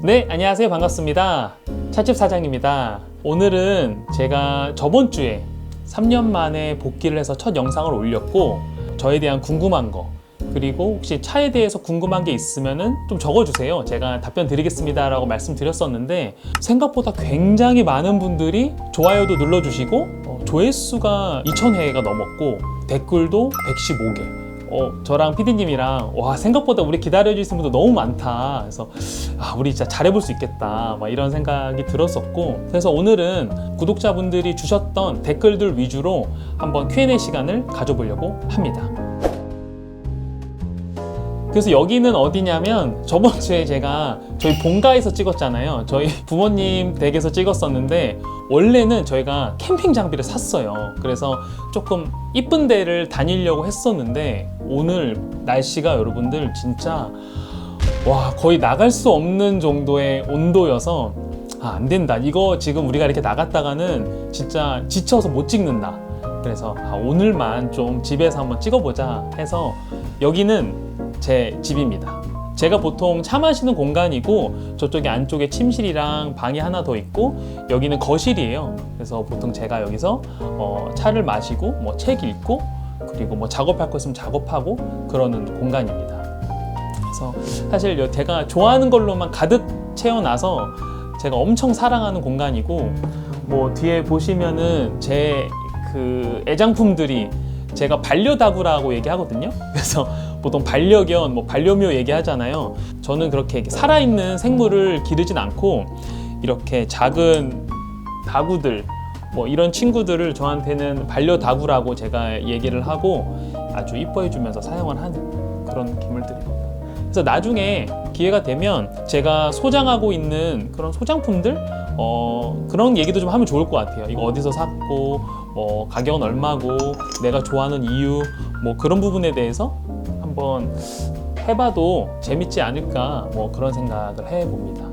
네, 안녕하세요. 반갑습니다. 찻집 사장입니다. 오늘은 제가 저번 주에 3년 만에 복귀를 해서 첫 영상을 올렸고, 저에 대한 궁금한 거, 그리고 혹시 차에 대해서 궁금한 게 있으면은 좀 적어주세요. 제가 답변 드리겠습니다 라고 말씀드렸었는데, 생각보다 굉장히 많은 분들이 좋아요도 눌러주시고, 조회수가 2,000회가 넘었고 댓글도 115개. 저랑 PD님이랑 와, 생각보다 우리 기다려주시는 분도 너무 많다. 그래서 우리 진짜 잘해볼 수 있겠다, 막 이런 생각이 들었었고, 그래서 오늘은 구독자분들이 주셨던 댓글들 위주로 한번 Q&A 시간을 가져보려고 합니다. 그래서 여기는 어디냐면, 저번 주에 제가 저희 본가에서 찍었잖아요. 저희 부모님 댁에서 찍었었는데, 원래는 저희가 캠핑 장비를 샀어요. 그래서 조금 이쁜 데를 다니려고 했었는데, 오늘 날씨가 여러분들 진짜 거의 나갈 수 없는 정도의 온도여서 안 된다, 이거 지금 우리가 이렇게 나갔다가는 진짜 지쳐서 못 찍는다. 그래서 오늘만 좀 집에서 한번 찍어보자 해서, 여기는 제 집입니다. 제가 보통 차 마시는 공간이고, 저쪽에 안쪽에 침실이랑 방이 하나 더 있고, 여기는 거실이에요. 그래서 보통 제가 여기서 차를 마시고 책 읽고, 그리고 작업할 거 있으면 작업하고 그러는 공간입니다. 그래서 사실 제가 좋아하는 걸로만 가득 채워놔서 제가 엄청 사랑하는 공간이고, 뒤에 보시면은 제 그 애장품들이, 제가 반려다구라고 얘기하거든요. 그래서 보통 반려견, 반려묘 얘기하잖아요. 저는 그렇게 살아있는 생물을 기르진 않고, 이렇게 작은 다구들, 이런 친구들을 저한테는 반려다구라고 제가 얘기를 하고, 아주 이뻐해주면서 사용을 하는 그런 기물들입니다. 그래서 나중에 기회가 되면 제가 소장하고 있는 그런 소장품들, 그런 얘기도 좀 하면 좋을 것 같아요. 이거 어디서 샀고, 가격은 얼마고, 내가 좋아하는 이유, 그런 부분에 대해서 한번 해봐도 재밌지 않을까, 그런 생각을 해봅니다.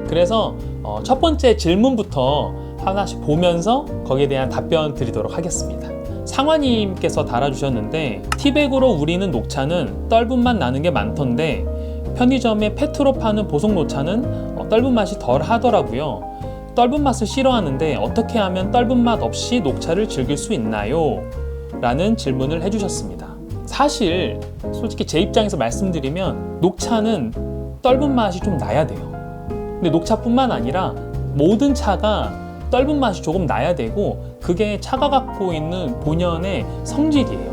그래서 첫 번째 질문부터 하나씩 보면서 거기에 대한 답변 드리도록 하겠습니다. 상화님께서 달아주셨는데, 티백으로 우리는 녹차는 떫은 맛 나는 게 많던데, 편의점에 페트로 파는 보석 녹차는 떫은 맛이 덜 하더라고요. 떫은 맛을 싫어하는데 어떻게 하면 떫은 맛 없이 녹차를 즐길 수 있나요? 라는 질문을 해주셨습니다. 사실 솔직히 제 입장에서 말씀드리면, 녹차는 떫은 맛이 좀 나야 돼요. 근데 녹차뿐만 아니라 모든 차가 떫은 맛이 조금 나야 되고, 그게 차가 갖고 있는 본연의 성질이에요.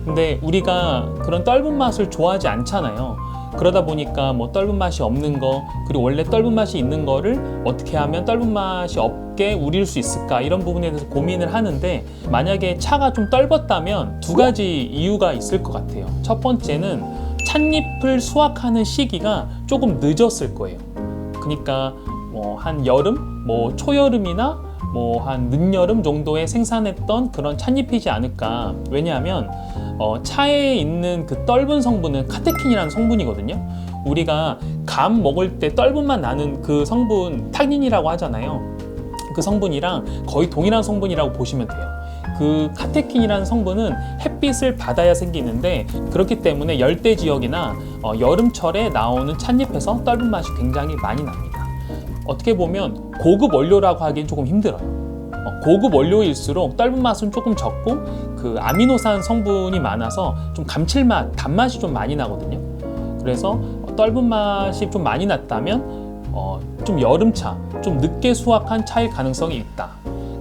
근데 우리가 그런 떫은 맛을 좋아하지 않잖아요. 그러다 보니까 떫은 맛이 없는 거, 그리고 원래 떫은 맛이 있는 거를 어떻게 하면 떫은 맛이 없게 우릴 수 있을까, 이런 부분에 대해서 고민을 하는데, 만약에 차가 좀 떫었다면 두 가지 이유가 있을 것 같아요. 첫 번째는 찻잎을 수확하는 시기가 조금 늦었을 거예요. 그러니까 한 여름, 초여름이나 한 늦여름 정도에 생산했던 그런 찻잎이지 않을까. 왜냐하면 차에 있는 그 떫은 성분은 카테킨이라는 성분이거든요. 우리가 감 먹을 때 떫은 맛 나는 그 성분, 타닌이라고 하잖아요. 그 성분이랑 거의 동일한 성분이라고 보시면 돼요. 그 카테킨이라는 성분은 햇빛을 받아야 생기는데, 그렇기 때문에 열대 지역이나 여름철에 나오는 찻잎에서 떫은 맛이 굉장히 많이 납니다. 어떻게 보면 고급 원료라고 하기엔 조금 힘들어요. 고급 원료일수록 떫은 맛은 조금 적고, 그 아미노산 성분이 많아서 좀 감칠맛, 단맛이 좀 많이 나거든요. 그래서 떫은 맛이 좀 많이 났다면 좀 여름차, 좀 늦게 수확한 차일 가능성이 있다.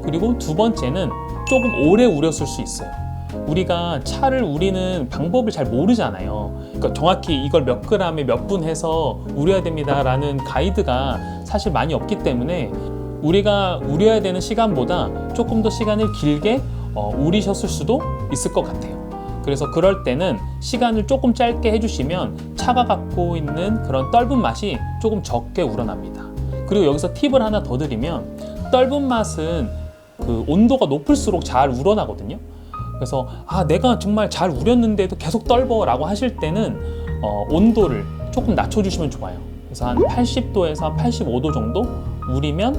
그리고 두 번째는 조금 오래 우렸을 수 있어요. 우리가 차를 우리는 방법을 잘 모르잖아요. 그러니까 정확히 이걸 몇 그램에 몇 분 해서 우려야 됩니다 라는 가이드가 사실 많이 없기 때문에, 우리가 우려야 되는 시간보다 조금 더 시간을 길게 우리셨을 수도 있을 것 같아요. 그래서 그럴 때는 시간을 조금 짧게 해주시면 차가 갖고 있는 그런 떫은 맛이 조금 적게 우러납니다. 그리고 여기서 팁을 하나 더 드리면, 떫은 맛은 그 온도가 높을수록 잘 우러나거든요. 그래서 내가 정말 잘 우렸는데도 계속 떫어 라고 하실 때는 온도를 조금 낮춰주시면 좋아요. 그래서 한 80도에서 85도 정도 우리면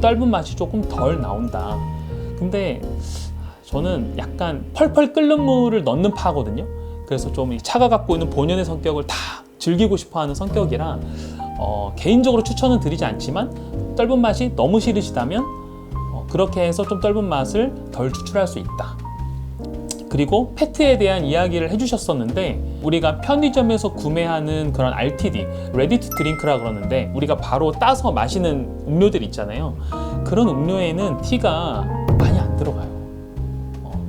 떫은 맛이 조금 덜 나온다. 근데 저는 약간 펄펄 끓는 물을 넣는 파거든요. 그래서 좀 차가 갖고 있는 본연의 성격을 다 즐기고 싶어하는 성격이라 개인적으로 추천은 드리지 않지만 떫은 맛이 너무 싫으시다면 그렇게 해서 좀 떫은 맛을 덜 추출할 수 있다. 그리고 페트에 대한 이야기를 해주셨었는데 우리가 편의점에서 구매하는 그런 RTD, Ready to Drink라 그러는데 우리가 바로 따서 마시는 음료들 있잖아요. 그런 음료에는 티가 많이 안 들어가요.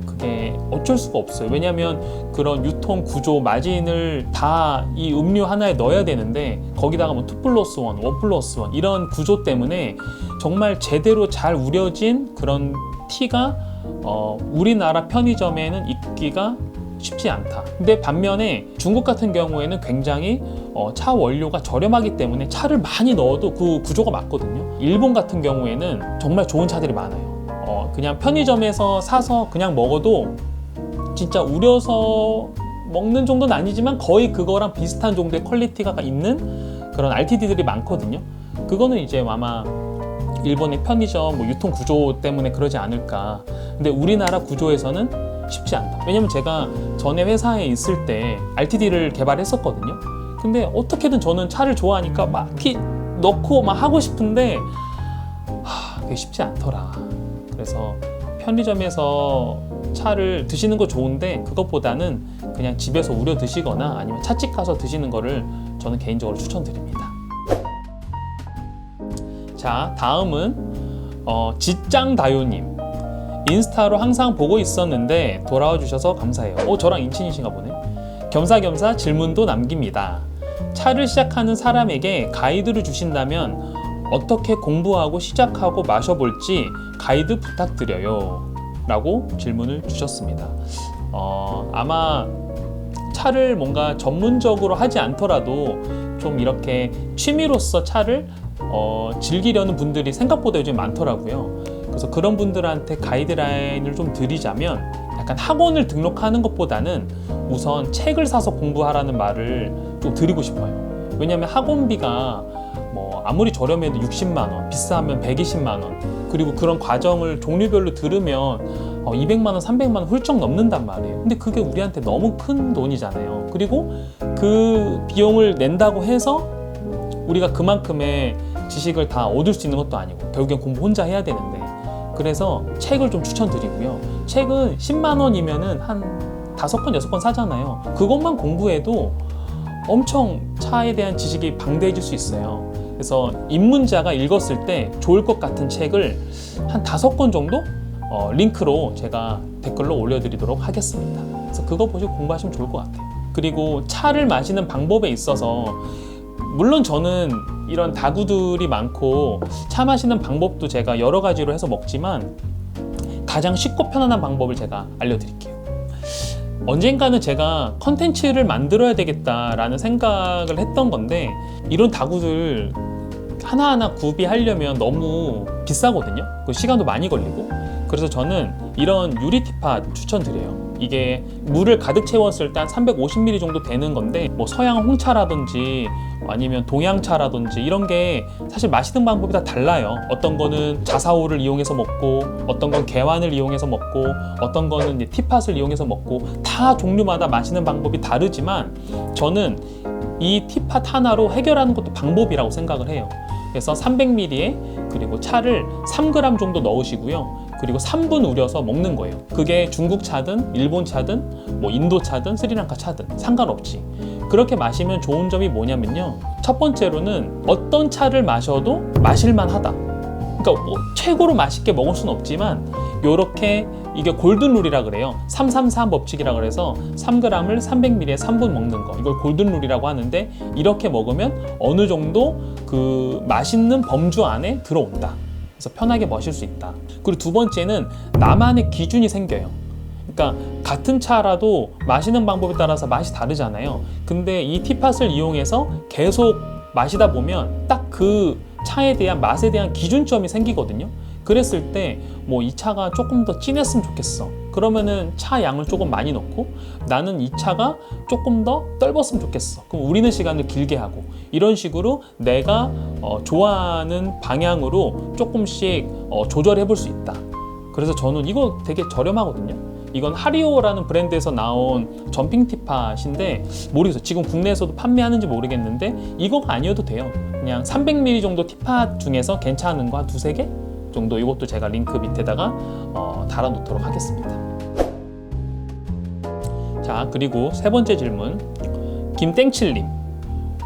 그게 어쩔 수가 없어요. 왜냐하면 그런 유통 구조, 마진을 다 이 음료 하나에 넣어야 되는데 거기다가 뭐 2+1, 1+1 이런 구조 때문에 정말 제대로 잘 우려진 그런 티가 우리나라 편의점에는 있기가 쉽지 않다. 근데 반면에 중국 같은 경우에는 굉장히 차 원료가 저렴하기 때문에 차를 많이 넣어도 그 구조가 맞거든요. 일본 같은 경우에는 정말 좋은 차들이 많아요. 그냥 편의점에서 사서 그냥 먹어도 진짜 우려서 먹는 정도는 아니지만 거의 그거랑 비슷한 정도의 퀄리티가 있는 그런 RTD들이 많거든요. 그거는 이제 아마 일본의 편의점 유통 구조 때문에 그러지 않을까. 근데 우리나라 구조에서는 쉽지 않다. 왜냐면 제가 전에 회사에 있을 때 RTD를 개발했었거든요. 근데 어떻게든 저는 차를 좋아하니까 막 이렇게 넣고 막 하고 싶은데 그게 쉽지 않더라. 그래서 편의점에서 차를 드시는 거 좋은데 그것보다는 그냥 집에서 우려 드시거나 아니면 찻집 가서 드시는 거를 저는 개인적으로 추천드립니다. 자, 다음은 지짱다요님. 인스타로 항상 보고 있었는데 돌아와 주셔서 감사해요. 저랑 인친이신가 보네. 겸사겸사 질문도 남깁니다. 차를 시작하는 사람에게 가이드를 주신다면 어떻게 공부하고 시작하고 마셔볼지 가이드 부탁드려요 라고 질문을 주셨습니다. 아마 차를 뭔가 전문적으로 하지 않더라도 좀 이렇게 취미로서 차를 즐기려는 분들이 생각보다 요즘 많더라고요. 그래서 그런 분들한테 가이드라인을 좀 드리자면 약간 학원을 등록하는 것보다는 우선 책을 사서 공부하라는 말을 좀 드리고 싶어요. 왜냐하면 학원비가 아무리 저렴해도 60만 원, 비싸면 120만 원, 그리고 그런 과정을 종류별로 들으면 200만 원, 300만 원 훌쩍 넘는단 말이에요. 근데 그게 우리한테 너무 큰 돈이잖아요. 그리고 그 비용을 낸다고 해서 우리가 그만큼의 지식을 다 얻을 수 있는 것도 아니고 결국엔 공부 혼자 해야 되는데, 그래서 책을 좀 추천드리고요. 책은 10만 원이면은 한 5권, 6권 사잖아요. 그것만 공부해도 엄청 차에 대한 지식이 방대해질 수 있어요. 그래서 입문자가 읽었을 때 좋을 것 같은 책을 한 5권 정도 링크로 제가 댓글로 올려드리도록 하겠습니다. 그래서 그거 보시고 공부하시면 좋을 것 같아요. 그리고 차를 마시는 방법에 있어서 물론 저는 이런 다구들이 많고 차 마시는 방법도 제가 여러 가지로 해서 먹지만 가장 쉽고 편안한 방법을 제가 알려드릴게요. 언젠가는 제가 컨텐츠를 만들어야 되겠다라는 생각을 했던 건데 이런 다구들 하나하나 구비하려면 너무 비싸거든요. 그 시간도 많이 걸리고. 그래서 저는 이런 유리 티팟 추천드려요. 이게 물을 가득 채웠을 때 한 350ml 정도 되는 건데 서양 홍차라든지 아니면 동양차라든지 이런 게 사실 마시는 방법이 다 달라요. 어떤 거는 자사오를 이용해서 먹고, 어떤 건 개완을 이용해서 먹고, 어떤 거는 이제 티팟을 이용해서 먹고, 다 종류마다 마시는 방법이 다르지만 저는 이 티팟 하나로 해결하는 것도 방법이라고 생각을 해요. 그래서 300ml에 그리고 차를 3g 정도 넣으시고요. 그리고 3분 우려서 먹는 거예요. 그게 중국 차든 일본 차든 인도 차든 스리랑카 차든 상관없지. 그렇게 마시면 좋은 점이 뭐냐면요, 첫 번째로는 어떤 차를 마셔도 마실만 하다. 그러니까 최고로 맛있게 먹을 수는 없지만 요렇게, 이게 골든룰이라 그래요. 333 법칙이라 그래서 3g을 300ml에 3분 먹는 거, 이걸 골든룰이라고 하는데 이렇게 먹으면 어느 정도 그 맛있는 범주 안에 들어온다. 그래서 편하게 마실 수 있다. 그리고 두 번째는 나만의 기준이 생겨요. 그러니까 같은 차라도 마시는 방법에 따라서 맛이 다르잖아요. 근데 이 티팟을 이용해서 계속 마시다 보면 딱 그 차에 대한 맛에 대한 기준점이 생기거든요. 그랬을 때 이 차가 조금 더 진했으면 좋겠어. 그러면은 차 양을 조금 많이 넣고, 나는 이 차가 조금 더 떫었으면 좋겠어. 그럼 우리는 시간을 길게 하고, 이런 식으로 내가 좋아하는 방향으로 조금씩 조절해 볼 수 있다. 그래서 저는 이거 되게 저렴하거든요. 이건 하리오라는 브랜드에서 나온 점핑 티팟인데 모르겠어요. 지금 국내에서도 판매하는지 모르겠는데 이거가 아니어도 돼요. 그냥 300ml 정도 티팟 중에서 괜찮은 거 한 두세 개 정도, 이것도 제가 링크 밑에다가 달아 놓도록 하겠습니다. 자, 그리고 세 번째 질문, 김땡칠님.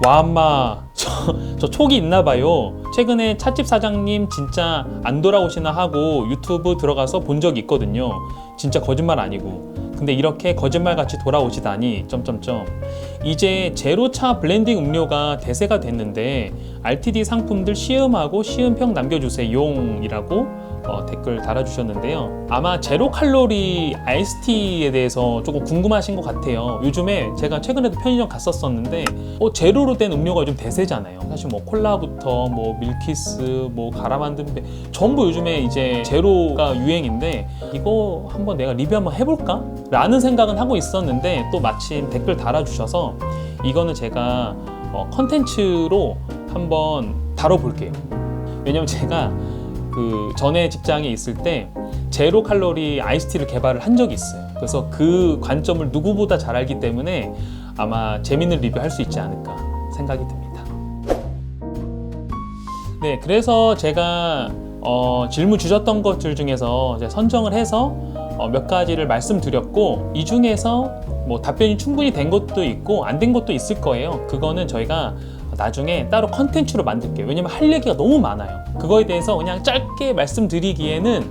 와, 엄마 저 촉이 있나 봐요. 최근에 찻집 사장님 진짜 안 돌아오시나 하고 유튜브 들어가서 본 적이 있거든요. 진짜 거짓말 아니고. 근데 이렇게 거짓말같이 돌아오시다니 점점점. 이제 제로차 블렌딩 음료가 대세가 됐는데 RTD 상품들 시음하고 시음평 남겨주세요 용이라고 댓글 달아주셨는데요. 아마 제로 칼로리 아이스티에 대해서 조금 궁금하신 것 같아요. 요즘에 제가 최근에도 편의점 갔었었는데 제로로 된 음료가 요즘 대세잖아요. 사실 뭐 콜라부터 뭐 밀키스, 뭐 갈아 만든 배 전부 요즘에 이제 제로가 유행인데 이거 한번 내가 리뷰 한번 해볼까? 라는 생각은 하고 있었는데 또 마침 댓글 달아주셔서 이거는 제가 컨텐츠로 한번 다뤄볼게요. 왜냐면 제가 그 전에 직장에 있을 때 제로 칼로리 아이스티를 개발을 한 적이 있어요. 그래서 그 관점을 누구보다 잘 알기 때문에 아마 재밌는 리뷰 할 수 있지 않을까 생각이 듭니다. 네, 그래서 제가 질문 주셨던 것들 중에서 이제 선정을 해서 몇 가지를 말씀드렸고, 이 중에서 뭐 답변이 충분히 된 것도 있고 안 된 것도 있을 거예요. 그거는 저희가 나중에 따로 컨텐츠로 만들게요. 왜냐면 할 얘기가 너무 많아요. 그거에 대해서 그냥 짧게 말씀드리기에는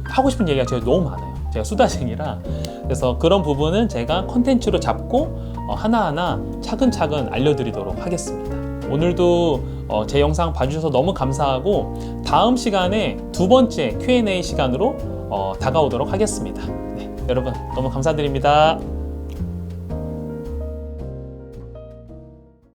하고 싶은 얘기가 제가 너무 많아요. 제가 수다쟁이라. 그래서 그런 부분은 제가 컨텐츠로 잡고 하나하나 차근차근 알려드리도록 하겠습니다. 오늘도 제 영상 봐주셔서 너무 감사하고, 다음 시간에 두 번째 Q&A 시간으로 다가오도록 하겠습니다. 네, 여러분 너무 감사드립니다.